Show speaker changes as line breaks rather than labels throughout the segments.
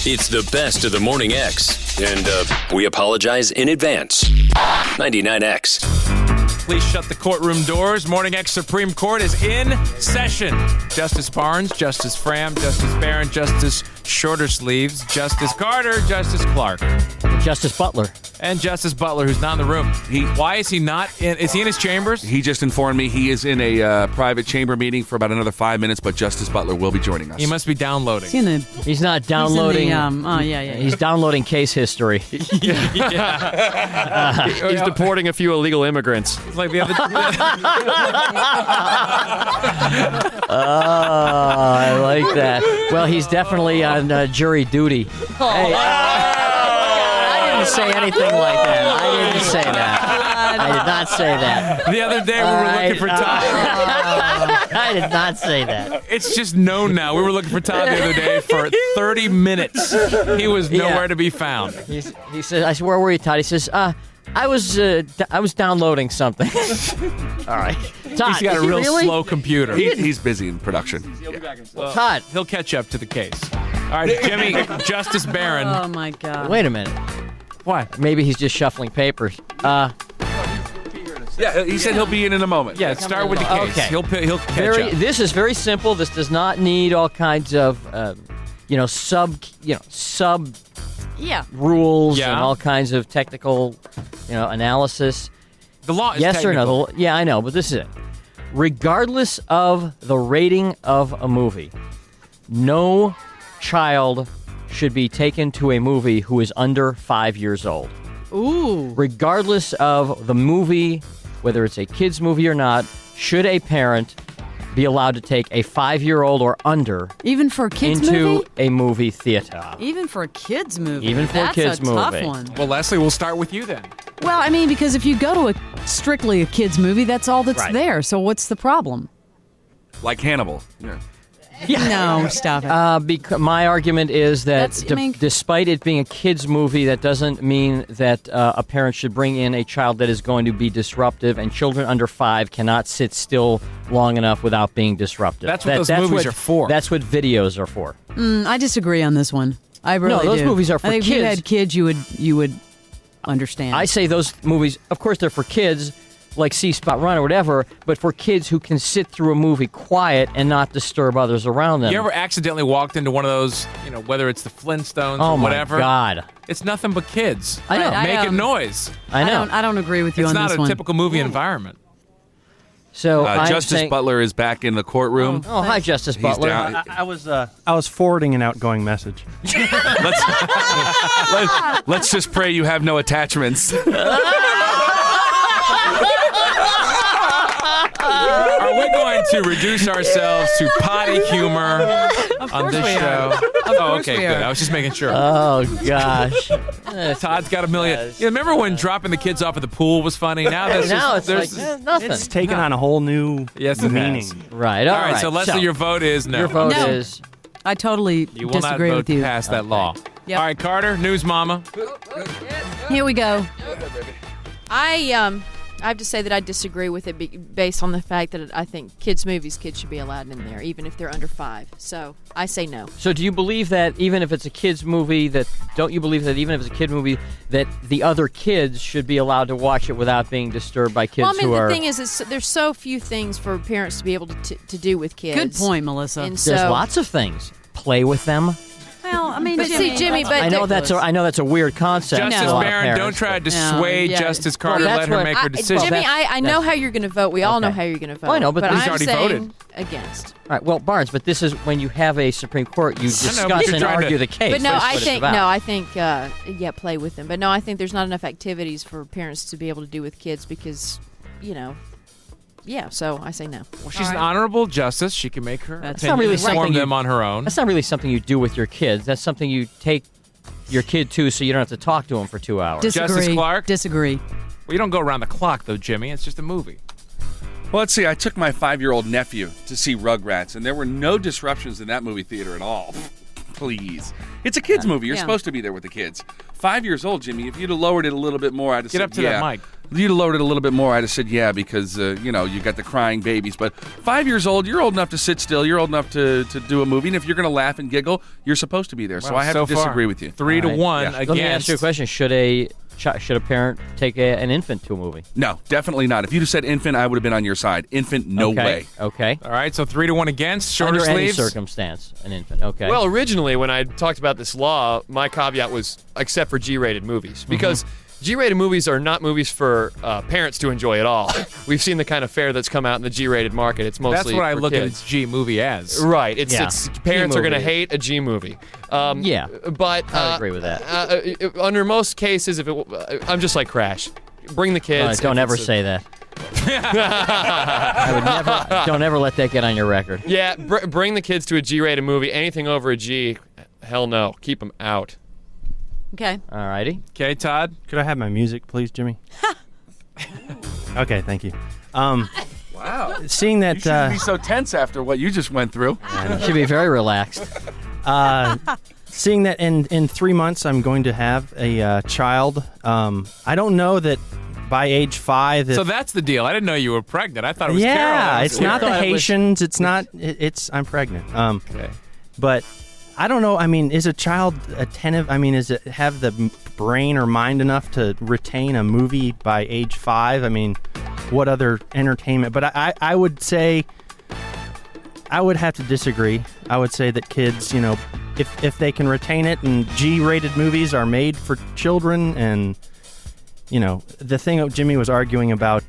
It's the best of the Morning X, and we apologize in advance. 99X.
Please shut the courtroom doors. Morning X Supreme Court is in session. Justice Barnes, Justice Fram, Justice Barron, Justice Shorter Sleeves, Justice Carter, Justice Clark.
Justice Butler.
And Justice Butler, who's not in the room. Why is he not in? Is he in his chambers?
He just informed me he is in a private chamber meeting for about another 5 minutes, but Justice Butler will be joining us.
He must be downloading.
He's not downloading. He's downloading case history.
He's deporting a few illegal immigrants.
It's like the other.
I like that. Well, he's definitely on jury duty. Hey, I didn't say anything like that. I didn't say that. I did not say that.
The other day we were looking for Todd.
I did not say that.
It's just known now. We were looking for Todd the other day for 30 minutes. He was nowhere to be found.
He says, "I said, where were you, Todd?" He says, I was downloading something." All right. Todd,
he's got a real slow computer.
He's busy in production.
Todd.
He'll catch up to the case. All right, Jimmy, Justice Barron.
Oh, my God.
Wait a minute.
What?
Maybe he's just shuffling papers.
Yeah, he said he'll be in a moment.
Yeah, start with the case.
Okay.
He'll catch up.
This is very simple. This does not need all kinds of, sub rules and all kinds of technical, analysis.
The law is
yes
technical.
or no? Yeah, I know, but this is it. Regardless of the rating of a movie, no child should be taken to a movie who is under 5 years old.
Ooh.
Regardless of the movie, whether it's a kid's movie or not, should a parent be allowed to take a 5-year-old or under
Even for a kid's
into
movie?
a movie theater?
Even for a kid's movie?
Even for a kid's
That's a tough
movie.
one.
Well, Leslie, we'll start with you then.
Well, I mean, because if you go to strictly a kid's movie, that's all that's
Right.
there. So what's the problem?
Like Hannibal. Yeah.
No, stop it.
My argument is that
That's-
despite it being a kid's movie, that doesn't mean that a parent should bring in a child that is going to be disruptive, and children under 5 cannot sit still long enough without being disruptive.
That's what those movies are for.
That's what videos are for.
I disaspy on this one. I really do.
those movies are for
I think
kids.
if you had kids, you would understand.
I say those movies, of course, they're for kids, like See Spot Run or whatever, but for kids who can sit through a movie quiet and not disturb others around them.
You ever accidentally walked into one of those, whether it's the Flintstones
Oh
or whatever?
my God!
It's nothing but kids.
I know.
Making noise.
I know.
I don't agree with you
It's
on
not
this
a
one.
typical movie environment.
So I'm
Justice
saying,
Butler is back in the courtroom.
Oh, hi, Justice
He's
Butler.
down.
I was forwarding an outgoing message.
Let's just pray you have no attachments.
Are we going to reduce ourselves to potty humor on this show? Oh, okay, good. I was just making sure.
Oh gosh!
Todd's got a million.
Yes.
You remember when dropping the kids off at the pool was funny? Now
It's
there's
like nothing.
It's taken on a whole new
Yes, it
meaning.
has.
Right.
All right, so Leslie, your vote is no.
your vote
No.
is
I totally
You will not
disagree
vote
with
to
you.
pass that law.
Yep.
All right, Carter, news mama.
Here we go.
I have to say that I disagree with it based on the fact that I think kids should be allowed in there, even if they're under 5. So I say no.
So do you believe that even if it's a kid's movie, don't you believe that even if it's a kid movie, that the other kids should be allowed to watch it without being disturbed by kids
Well, I mean,
who
the
are...
thing is there's so few things for parents to be able to do with kids.
Good point, Melissa.
And
There's
so,
lots of things. Play with them.
Well, I mean,
But see, Jimmy, but
I know that's a weird concept. to
Justice
a lot of
Barron,
parents,
don't try to
but-
dissuade
yeah.
Justice Carter.
Well,
Let
that's
her
what
make her decision.
Jimmy, I know
that's-
how you're going to vote. We all know
Okay.
how you're going to vote.
Well, I know, but
but
he's
I'm
already
saying
voted.
against.
All right, well, Barnes, but this is when you have a Supreme Court, you
but
discuss
you're
and
trying to-
argue the case.
But no,
That's
I
what it's
think
about.
play with them. But no, I think there's not enough activities for parents to be able to do with kids because, yeah. So I say no.
Well, she's an honorable justice. She can make her
That's
opinion
not really
and form
something
them
you-
on her own.
That's not really something you do with your kids. That's something you take your kid to so you don't have to talk to him for 2 hours.
disagree.
Justice Clark?
Disagree.
Well, you don't go around the clock, though, Jimmy. It's just a movie.
Well, let's see. I took my 5-year-old nephew to see Rugrats, and there were no disruptions in that movie theater at all. Please. It's a kid's movie. You're
Yeah.
supposed to be there with the kids. 5 years old, Jimmy. If you'd have lowered it a little bit more, I'd have said,
Get up to
yeah.
that mic.
You'd have lowered it a little bit more. I'd have said, yeah, because, you got the crying babies. But 5 years old, you're old enough to sit still. You're old enough to do a movie. And if you're going to laugh and giggle, you're supposed to be there. So I have to disagree with you.
3-1
Let me ask you a question. Should a parent take an infant to a movie?
No, definitely not. If you'd have said infant, I would have been on your side. Infant, no way.
Okay.
All right, so 3-1 against. Shorter
Under any
sleeves.
circumstance, an infant. Okay.
Well, originally, when I talked about this law, my caveat was except for G-rated movies. Because G-rated movies are not movies for parents to enjoy at all. We've seen the kind of fare that's come out in the G-rated market. It's mostly
That's what I
for
look
kids.
at a G movie as.
Right. It's parents are going to
G-movie.
hate a G movie.
Yeah.
But
I agree with that.
Under most cases, I'm just like Crash. Bring the kids.
Don't ever say that. I would never. Don't ever let that get on your record.
Yeah, bring the kids to a G-rated movie. Anything over a G, hell no. Keep them out.
Okay.
All righty.
Okay, Todd.
Could I have my music, please, Jimmy? Okay, thank you.
Wow.
Seeing that,
You shouldn't be so tense after what you just went through.
You should be very relaxed.
seeing that in 3 months I'm going to have a child. I don't know that by age 5.
So that's the deal. I didn't know you were pregnant. I thought it was Carol.
Yeah,
That was
it's not the
weird.
Haitians. It's not. It's I'm pregnant.
Okay.
But I don't know. I mean, is a child attentive? I mean, is it have the brain or mind enough to retain a movie by age 5? I mean, what other entertainment? But I would say I would have to disagree. I would say that kids, if they can retain it, and G-rated movies are made for children, and the thing that Jimmy was arguing about.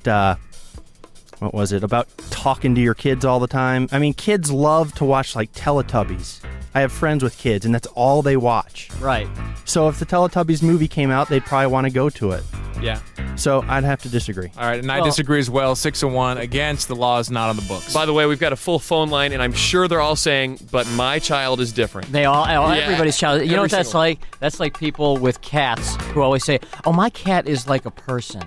What was it? About talking to your kids all the time. I mean, kids love to watch like Teletubbies. I have friends with kids, and that's all they watch.
Right.
So if the Teletubbies movie came out, they'd probably want to go to it.
Yeah.
So I'd have to disagree.
All right, and I disagree as well. 6-1 against. The law is not on the books.
By the way, we've got a full phone line, and I'm sure they're all saying, but my child is different.
They all everybody's child. You know what that's
single one.
like? That's like people with cats who always say, "Oh, my cat is like a person.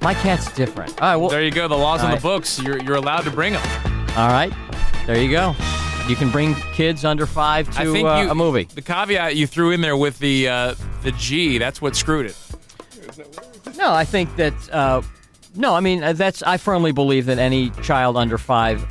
My cat's different." All right, well,
There you go. The law's on
All
the books. You're allowed to bring them.
all right, there you go. You can bring kids under 5
I
to
think
a movie.
The caveat you threw in there with the G, that's what screwed it.
No, I think that. No, I mean I firmly believe that any child under 5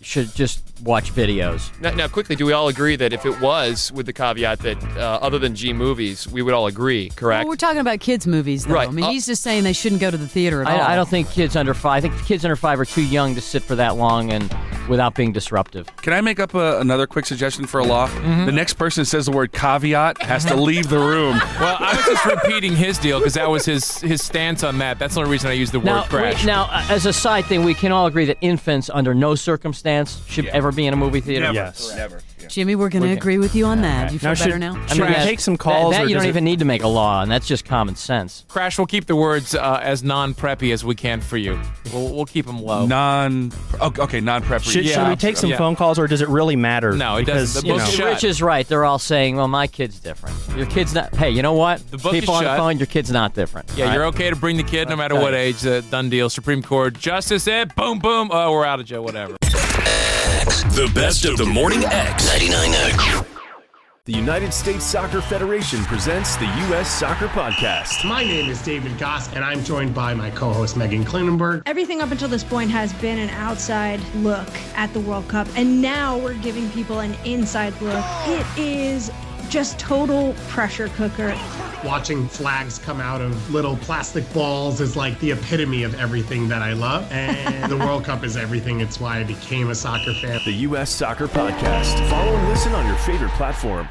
should just watch videos.
Now, quickly, do we all agree that if it was with the caveat that other than G movies, we would all agree, correct?
Well, we're talking about kids' movies, though.
Right.
I mean, he's just saying they shouldn't go to the theater at all.
I don't think kids under 5. I think kids under 5 are too young to sit for that long and without being disruptive.
Can I make up another quick suggestion for a law? The next person that says the word caveat has to leave the room.
Well, I was just repeating his deal because that was his stance on that. That's the only reason I used the word crash.
Now, as a side thing, we can all agree that infants under no circumstance should ever be in a movie theater.
Yes.
Never.
Jimmy, we're going to agree with you on that. You feel better now?
Should we take some calls?
That
or
you
does
don't
it-
even need to make a law, and that's just common sense.
Crash, we'll keep the words as non-preppy as we can for you. We'll keep them low.
Non-prep.
Should
Yeah.
we take some
Yeah.
phone calls, or does it really matter?
No, it doesn't. The
You
book's
know,
shut.
Rich is right. They're all saying, well, my kid's different. Your kid's not. Hey, you know what?
The book
People
is
on the
shut.
phone, your kid's not different.
Yeah,
all
you're
right?
okay to bring the kid no matter what age. Done deal. Supreme Court justice said, boom, boom. Oh, we're out of jail. Whatever.
The best of the Morning X. 99X.
The United States Soccer Federation presents the U.S. Soccer Podcast.
My name is David Goss, and I'm joined by my co-host Megan Klinenberg.
Everything up until this point has been an outside look at the World Cup, and now we're giving people an inside look. It is just total pressure cooker.
Watching flags come out of little plastic balls is like the epitome of everything that I love, and the World Cup is everything. It's why I became a soccer fan.
The U.S. Soccer Podcast. Follow and listen on your favorite platform.